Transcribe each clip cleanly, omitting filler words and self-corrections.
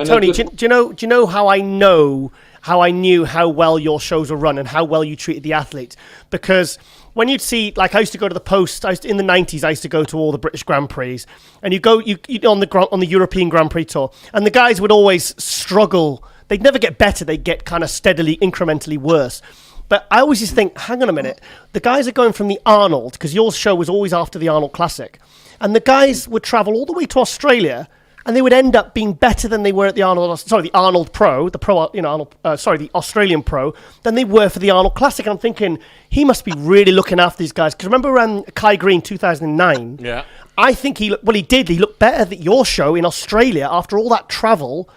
Tony, do you know how I knew how well your shows were run and how well you treated the athletes? Because when you'd see, like, I used to go to the Post. In the 90s, I used to go to all the British Grand Prix, and you on the European Grand Prix tour, and the guys would always struggle. They'd never get better. They'd get kind of steadily, incrementally worse. But I always just think, hang on a minute, the guys are going from the Arnold, because your show was always after the Arnold Classic, and the guys would travel all the way to Australia, and they would end up being better than they were at the Arnold Pro, the Australian Pro, than they were for the Arnold Classic. And I'm thinking, he must be really looking after these guys. Because remember Kai Green 2009? Yeah. I think he did. He looked better at your show in Australia after all that travel,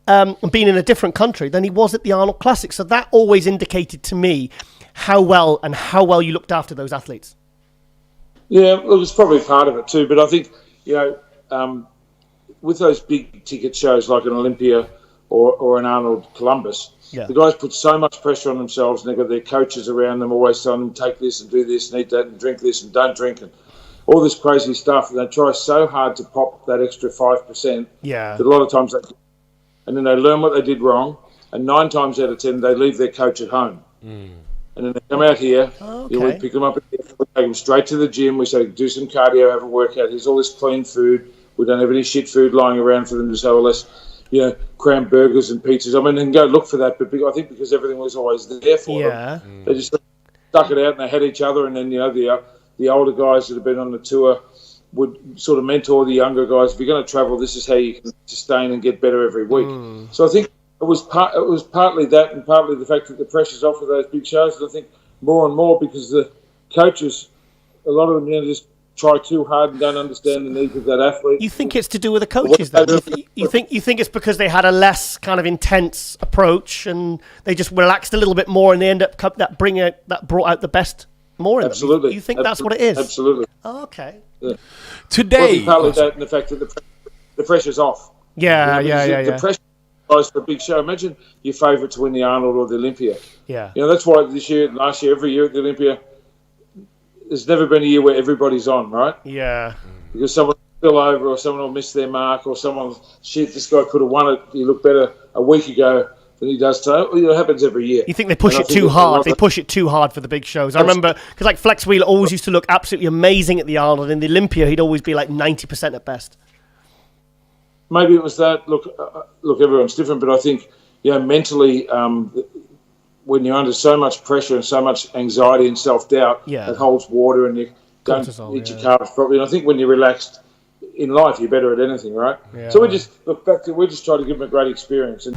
and being in a different country, than he was at the Arnold Classic. So that always indicated to me how well you looked after those athletes. Yeah, it was probably part of it too. But I think, with those big ticket shows like an Olympia or an Arnold Columbus, the guys put so much pressure on themselves, and they've got their coaches around them always telling them, take this and do this and eat that and drink this and don't drink, and all this crazy stuff. And they try so hard to pop that extra 5%. Yeah. That a lot of times and then they learn what they did wrong, and 9 times out of 10 they leave their coach at home. And then they come out here, we pick them up, we take them straight to the gym, we say, do some cardio, have a workout, here's all this clean food. We don't have any shit food lying around for them to say, well, let's, cram burgers and pizzas. I mean, they can go look for that, but I think because everything was always there for them, they just stuck it out and they had each other. And then, the older guys that have been on the tour would sort of mentor the younger guys. If you're going to travel, this is how you can sustain and get better every week. So I think it was partly that, and partly the fact that the pressure's off of those big shows. And I think more and more because the coaches, a lot of them, just try too hard and don't understand the needs of that athlete. You think it's to do with the coaches, then? You think it's because they had a less kind of intense approach and they just relaxed a little bit more, and they end up brought out the best more in them? Absolutely. You think that's what it is? Absolutely. Oh, okay. Yeah. Today, partly that and the fact that the pressure's off. Yeah. The pressure guys for a big show. Imagine your favourite to win the Arnold or the Olympia. Yeah. That's why last year, every year at the Olympia, there's never been a year where everybody's on, right? Yeah. Because someone will spill over or someone will miss their mark or someone, this guy could have won it. He looked better a week ago than he does today. It happens every year. You think they push it too hard? They push it too hard for the big shows. I remember, because like Flex Wheeler always used to look absolutely amazing at the Arnold. In the Olympia, he'd always be like 90% at best. Maybe it was that. Look, everyone's different, but I think, mentally, when you're under so much pressure and so much anxiety and self-doubt, it holds water and you don't eat your carbs properly. And I think when you're relaxed in life, you're better at anything, right? Yeah. So we just try to give them a great experience. And